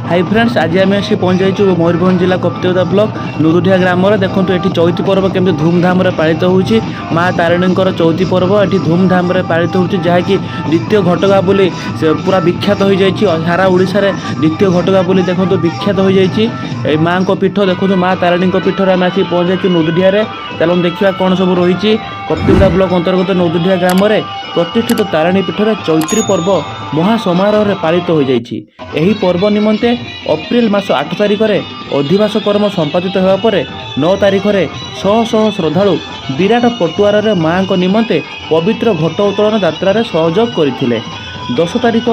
Hi friends आज आम आसी पहुँच जाइए मयूरभंज जिला कप्तिवदा ब्लॉक नुदुढिया ग्राम देखो ये चौथी पर्व केमती धूमधाम पालित होची माँ तारिणी चौथी पर्व ये धूमधाम पालित होची जहाँकि द्वितीय घटगा बोली पूरा विख्यात हो जाए सारा ओडिशा रे द्वितीय घटगा बोली देखो विख्यात हो जाए माँ को पीठ देखो माँ तारिणी पीठ आम आसी पहुँच जाइए नुदुढिया चलो देखा कौन सब रही कप्तिवदा ब्लॉक अंतर्गत नुदुढिया ग्राम प्रतिष्ठित तारिणी पीठर चैत्री पर्व महासमारोह पालित हो जाए पर्व निमंते अप्रैल मास 8 तारिख में अधिवास कर्म संपादित होगा 9 तारिख में शह शह श्रद्धालु विराट पटुआर रे माँ को निमंते पवित्र घट उत्तोलन यात्रा सहयोग करते 10 तारिख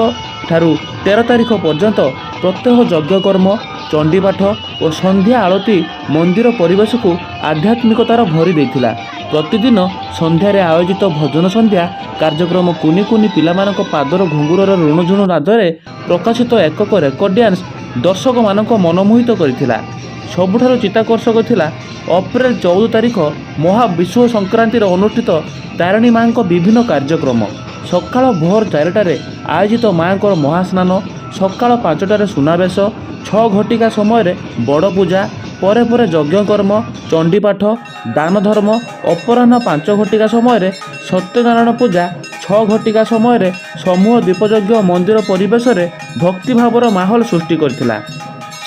ठारू 13 तारिख पर्यंत प्रत्यह यज्ञकर्म चंडीपाठ और संध्या आलती मंदिर परिवेश को आध्यात्मिकतार भरी देथिला। प्रतिदिन संध्यारे आयोजित भजन संध्या कार्यक्रम कुनी कुनी पिलामानक पादर घुंगुरर ऋणझुणु नादरे प्रकाशित एकक रेकर्ड डांस दर्शक मानक मनमोहित करथिला। सबुठारु चित्ताकर्षक थिला अप्रैल 14 तारिख महाविश्व संक्रांति अनुष्ठित तारिणी माँ विभिन्न कार्यक्रम सकाळ भोर 4टारे आयोजित माँ महास्नान सकाळ 5टारे सुनावेश 6 घटिका समय बड़ पूजा परे परे यज्ञकर्म चंडीपाठ दान धर्म अपराह्न 5 घटिका समय सत्यनारायण पूजा 6 घटिका समय समूह दीपयज्ञ मंदिर परिवेश में भक्तिभावर माहौल सृष्टि करथिला।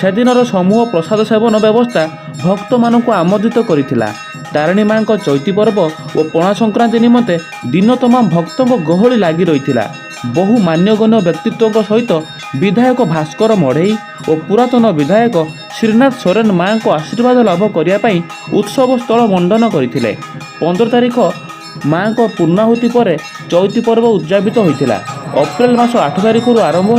सेदिनर समूह प्रसाद सेवन व्यवस्था भक्त मानक आमोदित करथिला। तारिणी माँ चैती पर्व और पणा संक्रांति निमंते दिन तमाम भक्तों गहली लगी रही। बहु मान्यगण्य व्यक्तित्व सहित विधायक भास्कर मढ़ई और पुरातन विधायक श्रीनाथ सोरेन माँ को आशीर्वाद लाभ करने उत्सव स्थल मंडन करते। 15 तारिख माँ को पूर्णाहुति पर चैती पर्व उद्यापित होता। अप्रैल मास 8 तारिख आरंभ हो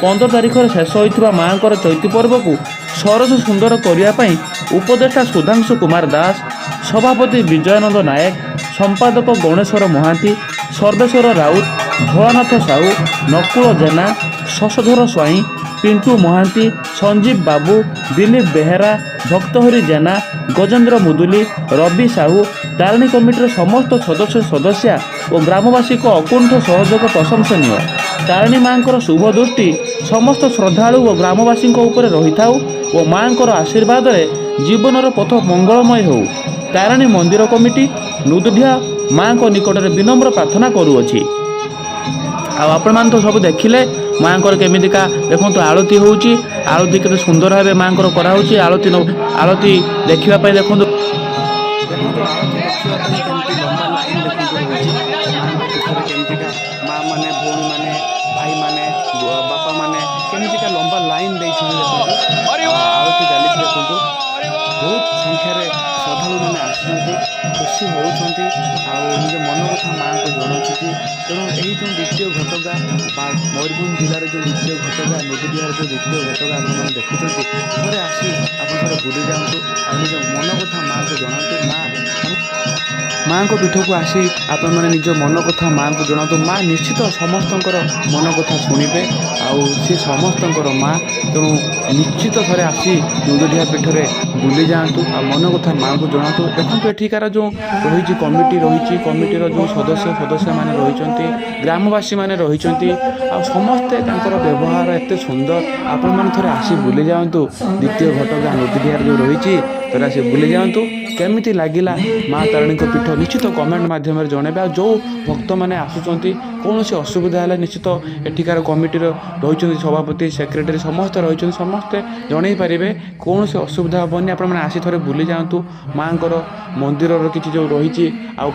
15 तारिख शेष होता माँ चैती पर्व को सरस सुंदर करने उपदेष्टा सुधांशु कुमार दास सभापति विजयानंद नायक संपादक गणेश्वर महांती सर्वेश्वर राउत भोलानाथ साहू नकुल जेना शशधर स्वाई पिंटू महांती संजीव बाबू दिलीप बेहेरा भक्तहरी जेना गजेंद्र मुदुली रवि साहू तारिणी कमिटर समस्त सदस्य सदस्या और ग्रामवासी को अकुंठ सहयोग प्रशंसनीय। तारिणी माँ शुभ दृष्टि समस्त श्रद्धालु और ग्रामवासी रही था और माँ आशीर्वाद जीवनर पथ मंगलमय हो। तारिणी मंदिर कमिटी नुदुढिया माँ निकट में विनम्र प्रार्थना करुअछि। आपण मान तो सब देखिले माँ केमितिका देखो आलती होउची आलती केते सुंदर भाव माँ कराऊँच आलती आलती देखापी देखो माँ मैंने भौणी मैंने भाई मैंने बापा मैंने केमितिका लंबा लाइन आलती चली देखो बहुत संख्यार श्रद्धालु मैंने आसुँच खुशी होती निज मन कथा माँ को जनाऊँ। तेणु यही जो द्वितीय घटगा मयूरभंज जिलार जो द्वितीय घटगा नुदुढियार जो द्वितीय घटगा आप देखुं थे आसी आप बुली जातु निज मन कथा माँ को जनातु। माँ को पीठ को आसी आप निज मन कथा माँ को जनातु। माँ निश्चित समस्त मन कथा शुणे सी समस्त माँ तेणु निश्चित थे आसी नुदुढिया पीठ में बुली जातु मन कथा माँ को जनातु। देखो एठिकार जो रही कमिटीर जो सदस्य मैंने रही ग्रामवासी मैंने रही समस्ते व्यवहार एत सुंदर आपण मैंने थे आसी बुली जातु। द्वितीय घटगा नुदुढियार जो रही थे आसी बुली जातु केमिति लगिला माँ तारिणी पीठ निश्चित कमेंट माध्यम जनइबे। जो भक्त मैंने आसुँच कौन सी असुविधा है निश्चित एठिकार कमिटीर रही सभापति सेक्रेटरी समस्ते रही समस्ते जन पारे कौन सी असुविधा हेनी आप आसी थे बुली जातु। माँ मंदिर किसी जो रही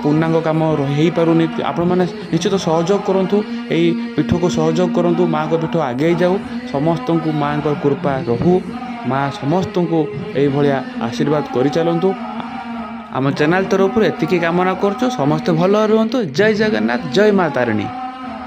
पूर्णांग कम हो पारुनी आपण मैंने निश्चित सहयोग करूँ यही पीठ को सहयोग करूँ। माँ को पीठ आगे जाऊ समस्त को माँ कृपा रहू माँ समस्त को यही आशीर्वाद कर चलतु। आम चैनल तरफ एतिकी कामना करछु समस्त भल रुहतु। जय जगन्नाथ जय माँ तारिणी।